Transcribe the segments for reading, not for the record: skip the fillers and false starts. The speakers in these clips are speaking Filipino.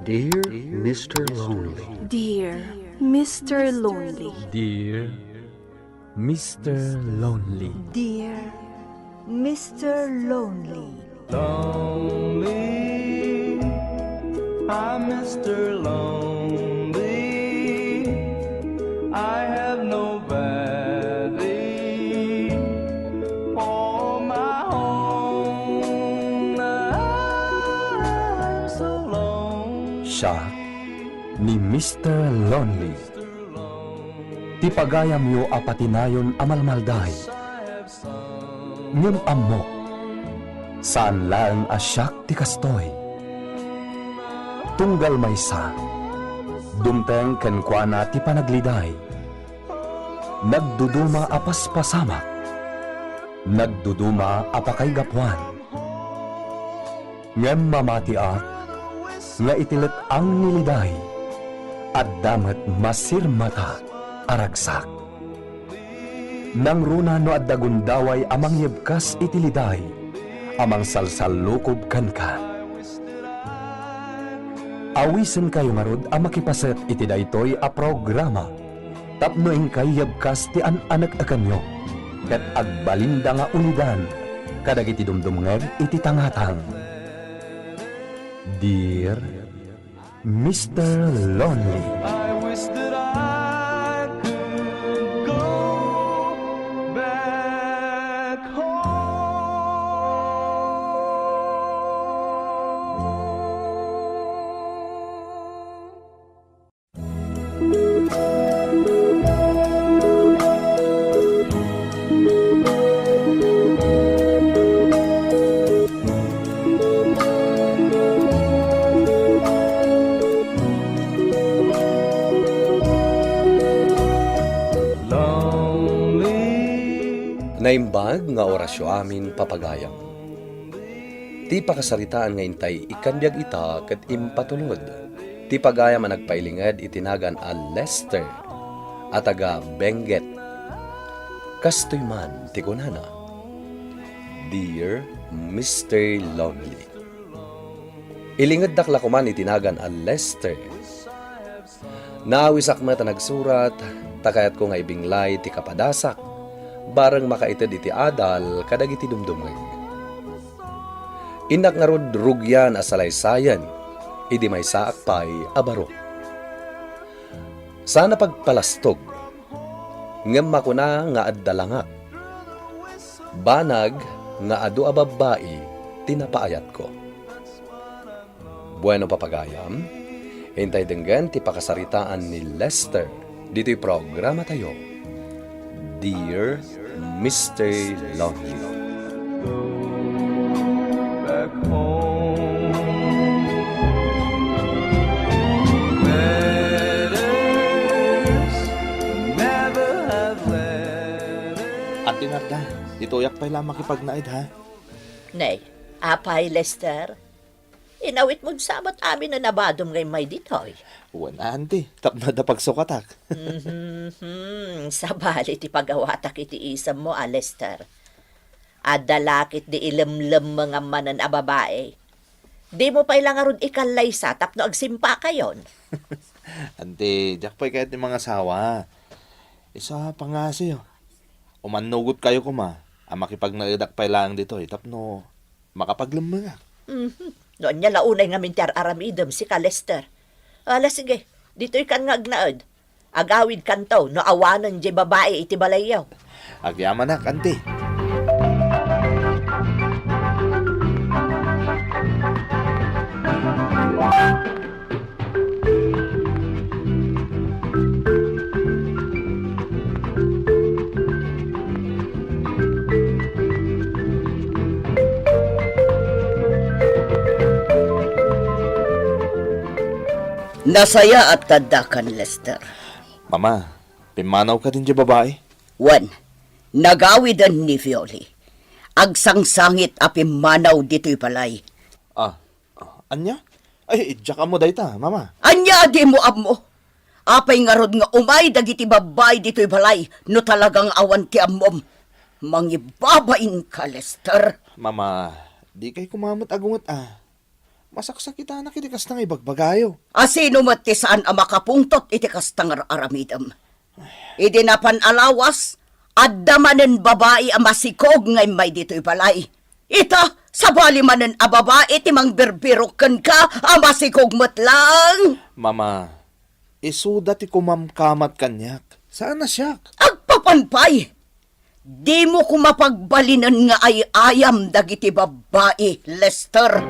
Dear Mr. Lonely. Dear Mr. Lonely. Dear Mr. Lonely. Dear Mr. Lonely. Lonely, I'm Mr. Lonely. I have nobody for my own. I'm so lonely. Siya ni Mr. Lonely. Ti pagayam yo apatinayon amalmalday. Ngem amok. Saan lang asyak ti kastoy. Tunggal maysa. Dumteng kenkwana ti panagliday. Nagduduma apas pasamak. Nagduduma apakay gapwan. Ngem mamatiak. Nga itilit ang niliday. At damat masirmata aragsak. Nang runa no at dagundaway amang yebkas itiliday. Amang salsalukob kan ka. Awisen kayo marud ang makipaset iti daytoy a programa. Tapno ing kayabkas ti an-anak akanyo. Ket agbalinda nga ulidan. Kadag iti dumdumnger iti tangatang. Dear Mr. Lonely. I wish that I could go back home. Naimbag nga orasyo amin papagayam. Ti pakasaritaan nga intay ikandiag ita ket impatulod. Ti pagayam ang nagpailingad itinagan a Lester at aga Benguet. Kastoy man ti kunana. Dear Mr. Lonely. Ilingad dakla ko man itinagan a Lester. Naawisak mata nagsurat, takayat ko nga ibinglay ti kapadasak. Barang makaited iti adal, kadag iti dumdumeg. Inak nga rod rugyan asalaysayan, idi may saak pa'y abaro. Sana pagpalastog, ngem makuna nga addalangak. Banag nga adu ababai, tinapaayat ko. Bueno papagayam, hintay denggan ti pakasaritaan ni Lester, dito'y programa tayo. Dear Mr. Lonely. Back home. Letters never have letters. Ate Narda, dituyak pa'y lamang makipagnaid ha. Nay, apay Lester. Inawit mo sabat amin na nabadom ngay may ditoy. Wala ante, tapno da pagsukatak. Sabali ti pagawatak iti isam mo, Lester. Adalakit di ilemlem mga manan a babae. Di mo pa'y lang arun ikalaysa tapno agsimpa kayon. Ante, jak pa'y kahit ni mga sawa. Isa pa nga siyo. Umanugot kayo kuma. Ang makipagnaidak pa'y lang dito, tapno makapaglamang. Noon niya launay nga mintiar aramidem si ka Lester. Ala sige, dito'y kan nga agnaad. Agawid kanto, no awanan di babae iti balayaw. Agyaman na, ante. Nasaya at tadakan, Lester. Mama, pimanaw ka din di babae? Wan, nagawidan ni Violi. Agsangsangit api manaw dito'y palay. Anya? Ay, idyak mo dayta, mama. Anya di mo amo. Apay nga rod nga umay dagiti babay dito'y balay no talagang awan ti amom. Mangibabain ka, Lester. Mama, di kay kumamot agungot Masaksak kita na kiti kastang ibagbagayo. Asino mati saan ang makapungtot iti kastang aramidam. Idi napan alawas, adda manen babae ang masikog ngay may dito'y balay. Ita, sabali manen a babae iti mang birbiroken ka, ang masikog matlang. Mama, isuda ti kumamkamat kanyak. Saan na siya? Agpapanpay! Di mo ko mapagbalinan nga ay ayam dagiti babae, Lester.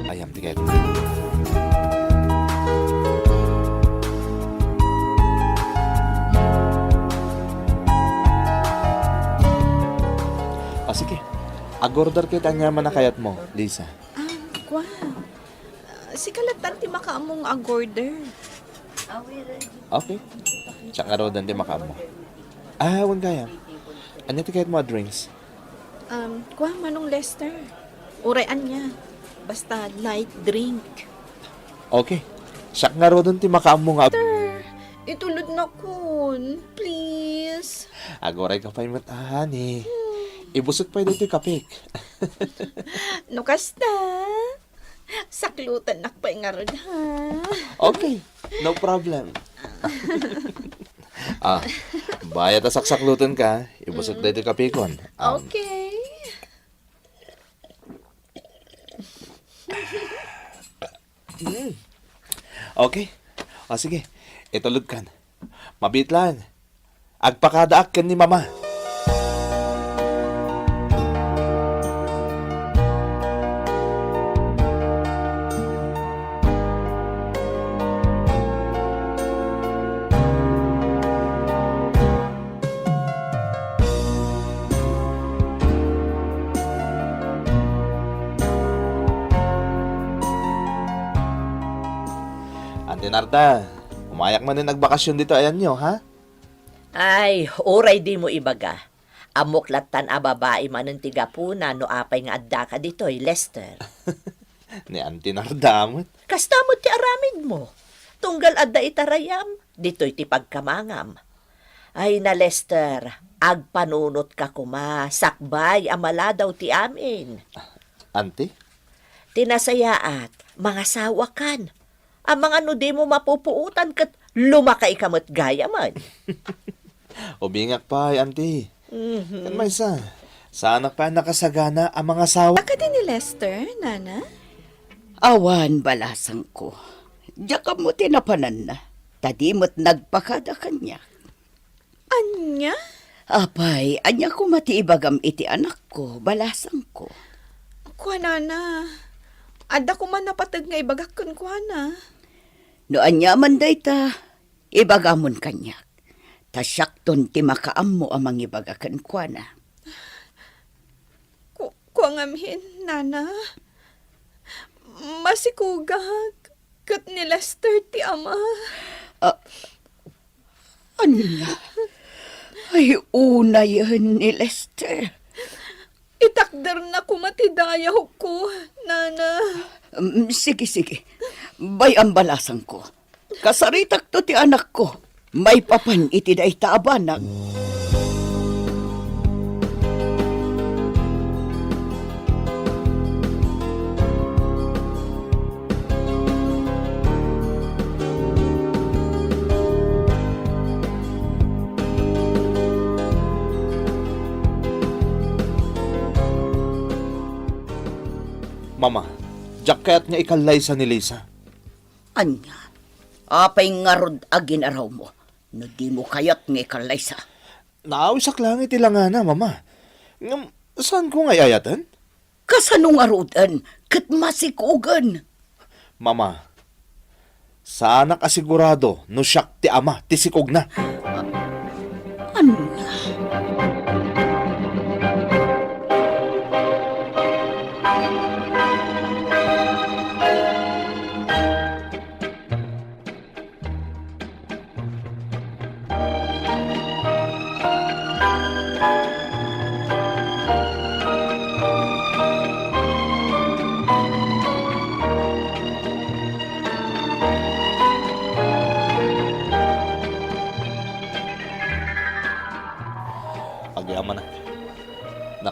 Ayam tiket. Sige. Agorder kita niya manakayat mo, Lisa. Kwa. Si kalatan ti makaamong agorder. Okay. Tsaka raw dan di makamo. Huwag kaya. Ano tikayat mo drinks? Kwa manong Lester. Urayan niya. Basta light drink. Okay. Siyak nga raw dan ti makamo nga. Itulod na kun. Please. Agoray ka pa yung matahan eh. Ibusot pa yung dito kapik. No kasta. Saklutan nak pa nga ron, ha? Okay. No problem. Bayat na saksaklutan ka. Ibusot na dito kapikon. Okay. Okay. Sige. Itulog kan. Mabit lang. Agpakadaak kan ni mama. Ante Narda, umayak man na nagbakasyon dito ayan nyo, ha? Ay, oray di mo ibaga. Amok latan a babae manen tigapuna no apay nga adda ka ditoy, Lester. Ni Ante Narda amot. Kastamot ti aramid mo. Tunggal adda itarayam, ditoy ti pagkamangam. Ay na Lester, agpanunot ka kuma, sakbay amala daw ti amin. Ante? Tinasayaat, mga sawakan. Ang mga no di mo mapupuutan kat lumakay kamot gaya man. Ubingak pa, Ante. Kan may sana pa nakasagana ang mga sawa. Aka din ni Lester, Nana? Awan balasang ko. Diya mo tinapanan na. Tadimot nagpakada kanya. Anya? Apay, anya ko matiibagam iti anak ko, balasang ko. Kwa, Nana. Adda ko man napatag nga ibagak kun kwa na. No anya man day ta, ibagamon kanya. Tasyakton ti makaam mo amang ibagakan kwa na. Kwa ngamin, Nana. Masikugag. Kat ni Lester ti ama. Anya? Ay, una yan ni Lester. Itakder na kumatidayaw ko, Nana. Sige. Bayang balasang ko. Kasaritak to ti anak ko. May papan iti day taabanag. Mama, jacket nga ikalay sa ni Lisa. Anya? Apay nga rod agin araw mo. No di mo kayat nga ikalaysa. Naawisak lang itilangana, Mama. Ngam, saan ko nga yayatan? Kasanong arudan, kat masikugan. Mama, sana kasigurado no siyak ti ama, ti sikog na. Ano nga?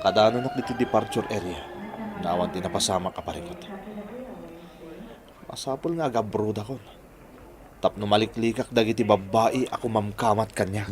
nakadanon ak diti departure area. Nawan tinapasama ka parikot. Masapol nga agabrood ako. Tapno maliklikak dagiti babae ako mamkamat kanya.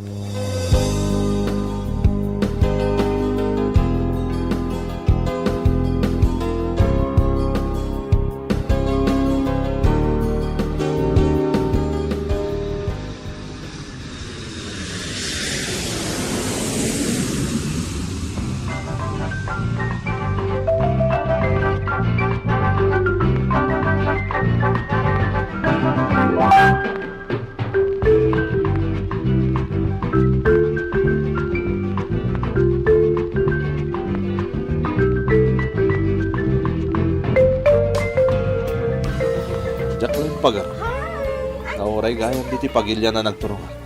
Jack lang pagar. Nauray gayam diti pagilya na nagturungan.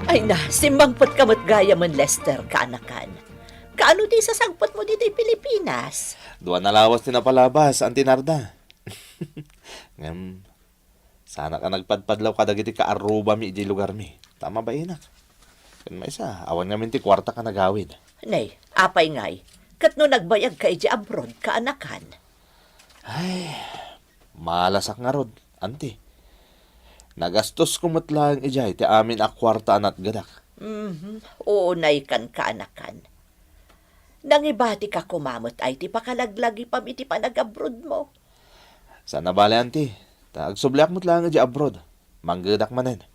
Ay na, simbangpot kamot gaya man Lester, kaanakan. Kaano di sasangpot mo dito Pilipinas? Duwa na lawas tinapalabas, Auntie Narda. Ngam, sana ka nagpadpadlaw ka dagiti ka Aruba mi iji lugar mi. Tama ba inak? Kan may isa, awan nga minti kwarta ka nagawid. Nay, apay ngay. Kat no nagbayag ka iji abroad, kaanakan. Malasak nga rod, Auntie. Nagastos kumutlang ijay ti amin a kwarta anat gadak. Oo, nay kan kaanakan. Nangibati ka kumamot ay ti pakalaglagi pam iti panag-abroad mo. Sana bale, Auntie. Tagsubliak mo't lang iji abroad. Manggadak manen.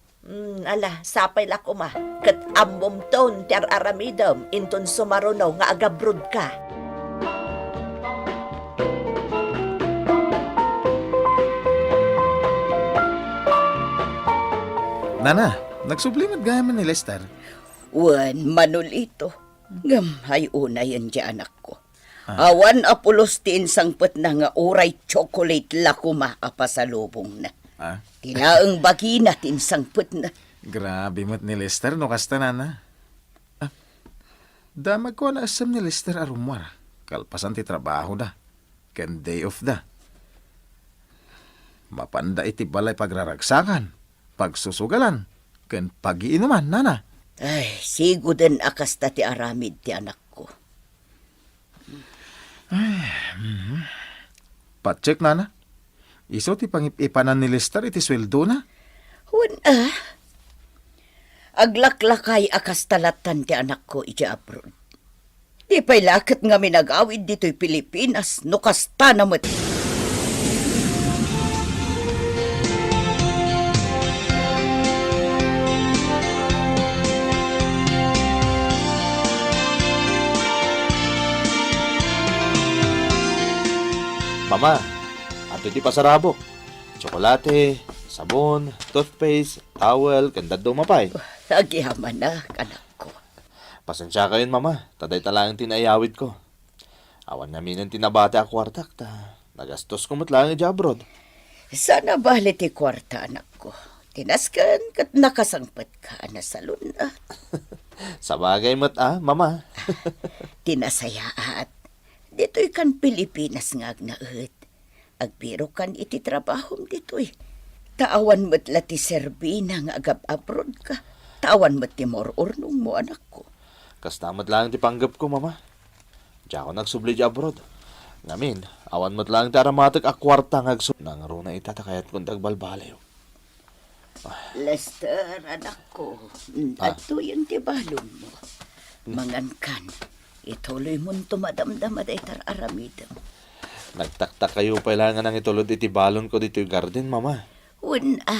Ala, sapay la kuma. Kat ambom ton ter aramidam inton sumarunaw nga agabroad ka. Nana, nagsublimat gaya man ni Lester. Wan, manulito. Gamay una yan di anak ko. Awan apulos ti insangpet na nga oray chocolate la kumaakapasalubong na. Tinaang bagi na tinsangpet na. Grabe mo't ni Lester, no kasta nana. Damag ko na asam ni Lester arumwar. Kalpasan ti trabaho da. Ken day off da. Mapanda iti balay pagraragsakan. Pagsusugalan, ken pagiinuman, nana. Ay, sigo din akasta ti aramid ti anak ko. Pacheck, nana. Iso ti pangipipanan ni Lester iti sweldo na. Aglaklakay akastalatan ti anak ko iti abroad. Di pa'y lakit nga minagawid dito'y Pilipinas, no kasta namat. Mama, ato ti pasarabok. Tsokolate, sabon, toothpaste, towel, kandad do mapay. Nagyaman na, anak ko. Pasensya kayo, Mama. Taday talang tinayawid ko. Awan namin ang tinabate a kwartak ta. Nagastos ko matlang iti abroad. Sana bali ti kwarta, anak ko. Tinaskan kat nakasangpat ka na salon na. Sabagay mo't Mama. Tinasayaat. Dito'y kan Pilipinas nga agnaet. Agbiro kan iti trabahom dito'y. Taawan mo't la ti Serbina nga agab-abroad ka. Taawan mo't ti morurnong mo, anak ko. Kastamat lang ti panggap ko, Mama. Diya ako nagsubli di abroad. Ngamin, awan mo't lang ti aramatik a kwarta nga agsub. Nangaro na itatakayat kong tagbalbalayo. Lester, anak ko. Ato yung tibalon mo. Mangankan. Ituloy mong tumadamdam at itar aramidam. Nagtaktak kayo kailangan ng itulod iti balon ko dito yung garden, Mama.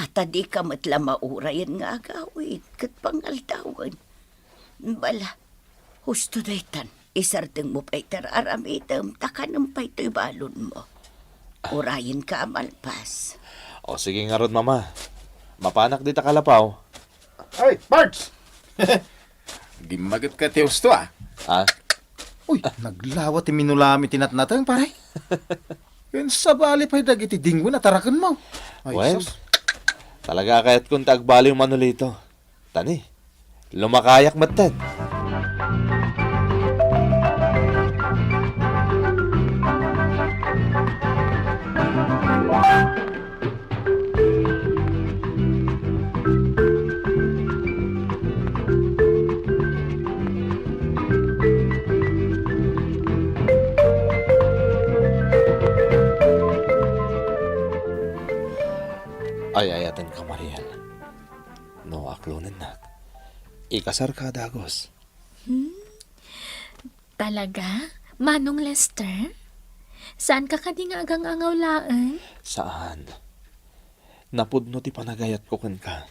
Tadi ka matla maurayan nga agawid, kat pangaltawan. Bala, husto daytan, isarteng mo pa itar aramidam, takanang pa ito'y balon mo. Urayin ka amalpas. O sige nga ron, Mama. Mapanak di ta kalapaw. Ay, Parts! Gimagat ka tiyos to ah. Ah, Uy, naglawat ti minulami tinatnatang pare. Yan sa bali pa'y dagiti dinggo na tarakan mo. Ay, well, sus. talaga kahit kung tagbali yung manulito. Tani, lumakayak matan. Ay, ayatan ka, Mariel. No, aklonan na. Ikasar ka, Dagos. Talaga? Manong Lester? Saan ka kadingagang angawlaan? Saan? Napudno ti panagayat ko kan ka.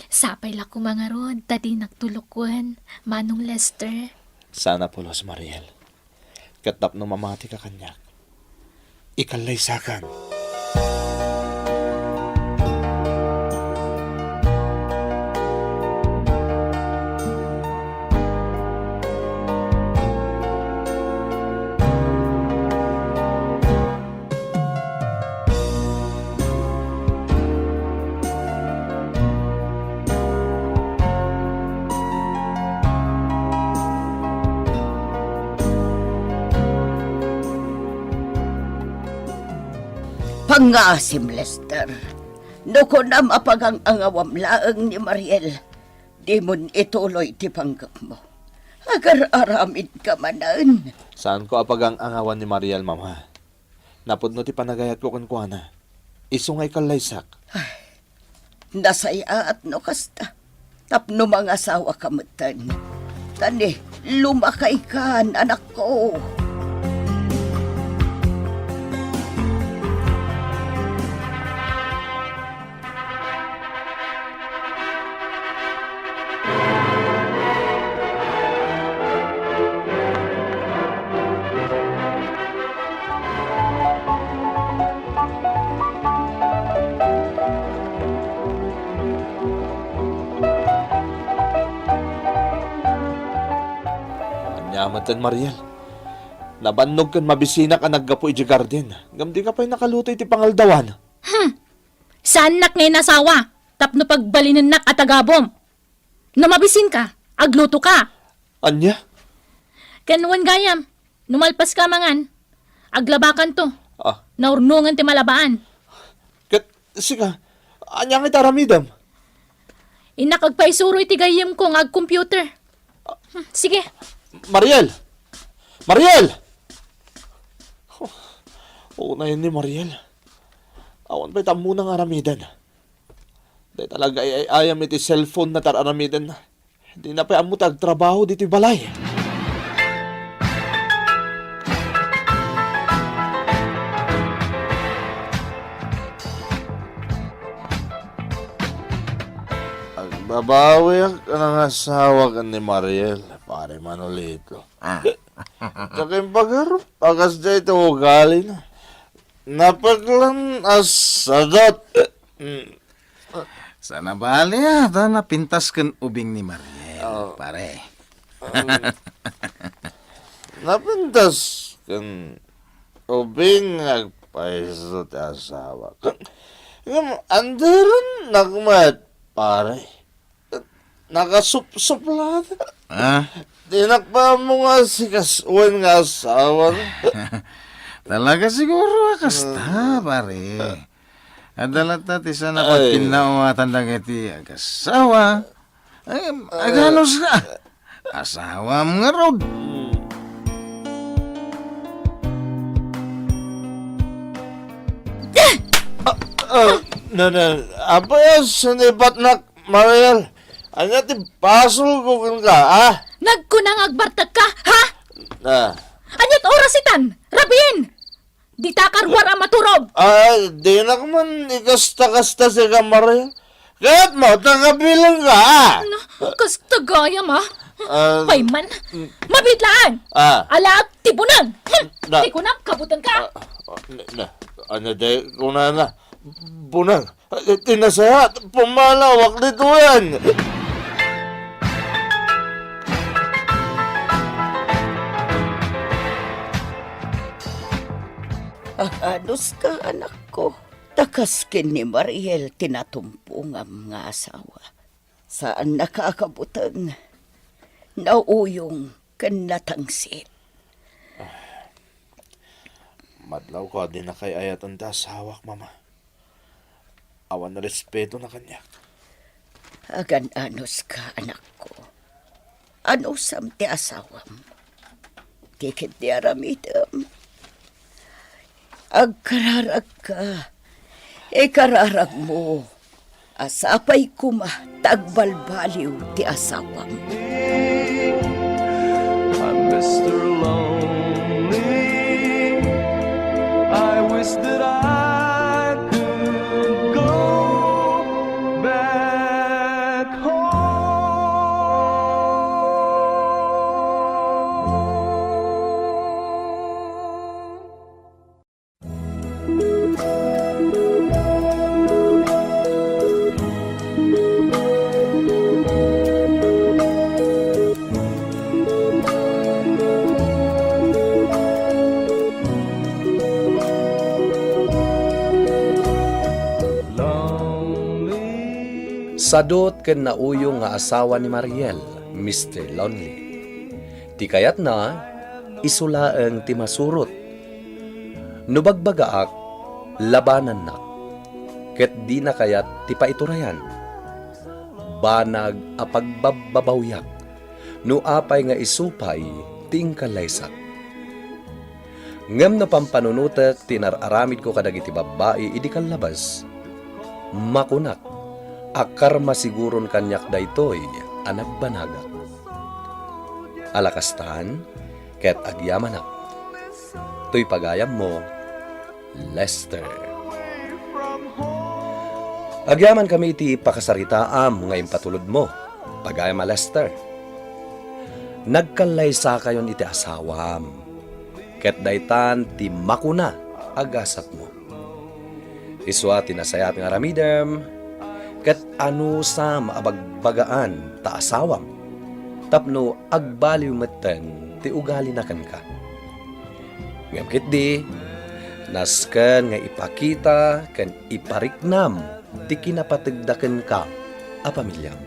Sapay la ko mga rod, tadi nagtulukwan. Manong Lester? Sana pulos, Mariel. Katap no mamati ka kanyak. Ikalay sakan. Pangasim, Lester. No ko na mapagang angawam laang ni Mariel, di mo ituloy ti panggap mo. Agar aramid ka manan. Saan ko apagang angawan ni Mariel, Mama? Napudno ti panagayat ko kan kuana. Isungay kalaysak. Nasaya at no kasta. Tapno mga asawa kamutan. Tani, lumakay ka, anak ko. Anyamatan, Mariel. Nabannog kan mabisina ka naggapo iti garden. Gamdi ka pa'y nakalutoy ti pangaldawan. Saan nak ngayon asawa? Tapno pagbalinan nak at agabom. Namabisin ka, agluto ka. Anya? Kanuan gayam, numalpas ka mangan. Aglabakan to, Ah, naurnungan ti malabaan. sika. Anya nga taramidam. Inakagpaisuro iti gayam ko ng ag-computer. Sige, Mariel! Mariel! Oo na yun ni Mariel. Awan pa'y tamo ng aramidan. Dahil talaga ay ayam iti cellphone na tararamidan. Hindi na pa'y amutag trabaho dito balay. Babawi ang kanang asawa ka ni Mariel, pare Manolito. Saking pagharap, pagas na ito ugali na. Napaglan asadot. Sana bali ah, da napintas kan ubing ni Mariel, pare. Napintas kan ubing nagpaiso ti asawa. Andaran nagmat, pare. Nakasup-suplat. Tinakpa mo nga si Kasuan nga asawa. Talaga siguro kasta, pare. Adalat natin sa napagpinaumatan lang iti agasawa. Ay, aganos ka. Asawa mo nga rod. Apa yan, sunipat na, Mariel? Anya ti pasol ko ka, ah? nagkunang agbartag ka, ha? Anyat orasitan, rabin! Di takarwar ang maturob. Di na ka man ikasta-kasta si ka, Mariel. Kaya't mo, tangabilang ka, ah? Ano, kastagayam, ha? Payman, mabitlaan! Ah. Alaag, tibunan! Na- Tikunang, kabutan ka! Ano, de, kuna na. Bunang, tinasayat, pumalawak dito yan. Anos ka, anak ko. Takaskin ni Mariel tinatumpungam nga asawa. Saan nakakabutang nauyong kan natangsit. Madlaw ko din na kay ayat ang tasawak, mama. Awan na respeto na kanya. Agan anos ka, anak ko. Ano sam ti asawam? Tikit di aramidam. Agkararag ka. Ikararag mo. Asapay kuma tagbalbaliw ti asawam. I'm Mr. Lonely. I wish that I could go back home. Sadot ken nauyong nga asawa ni Mariel, Mr. Lonely. Ti kayat na, isulaeng ti masurot. Nubagbagaak, labanan na. Ket di na kayat ti paiturayan. Banag a pagbababawyak, no apay nga isupay, ting kalaysak. Ngem na pampanunutek, tinararamid ko kadagiti babae, idi kalabas. Makunak, akar masiguron kanyak daytoy anak banaga. Alakastan, ket agyamanak. To'y pagayam mo, Lester. Agyaman kami iti pakasaritaam ngayon patulod mo, pagayam a Lester. Nagkalay sa kayon iti asawam, ket daytan ti makuna agasat mo. Iswa tinasayat nga ramidem, ket ano sa maabagbagaan ta asawam, tapno agbaliw metten ti ugali na kan ka. Ngem ket di, nasken nga ipakita ken ipariknam ti kinapategdaken ka a pamilyam.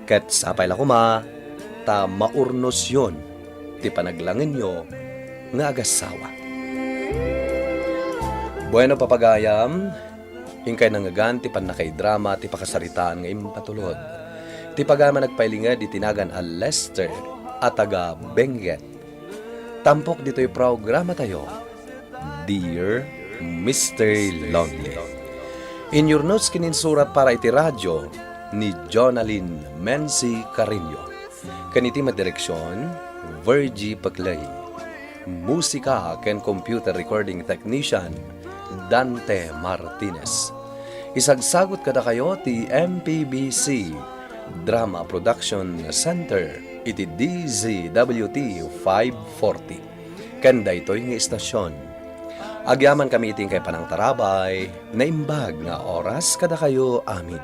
Ket sapay la kuma, ta maurnos yon ti panaglangin nyo nga agasawa. Bueno papagayam, ingkay nangagan ti panakay drama ti pakasaritaan nga impatulod. Ti pagama nagpailingad itinagan a Lester at taga Benguet. Tampok dito'y programa tayo, Dear Mr. Lonely. In your notes kininsurat para iti radyo ni Jonalyn Menzi Carino. Kaniti madireksyon, Virgie Paclay. Musika ken computer recording technician, Dante Martinez. Isagsagot kada kayo ti MPBC Drama Production Center iti DZWT 540. Kanda ito'y nga istasyon. Agyaman kami iting kay Panang Tarabay na imbag nga oras kada kayo amin.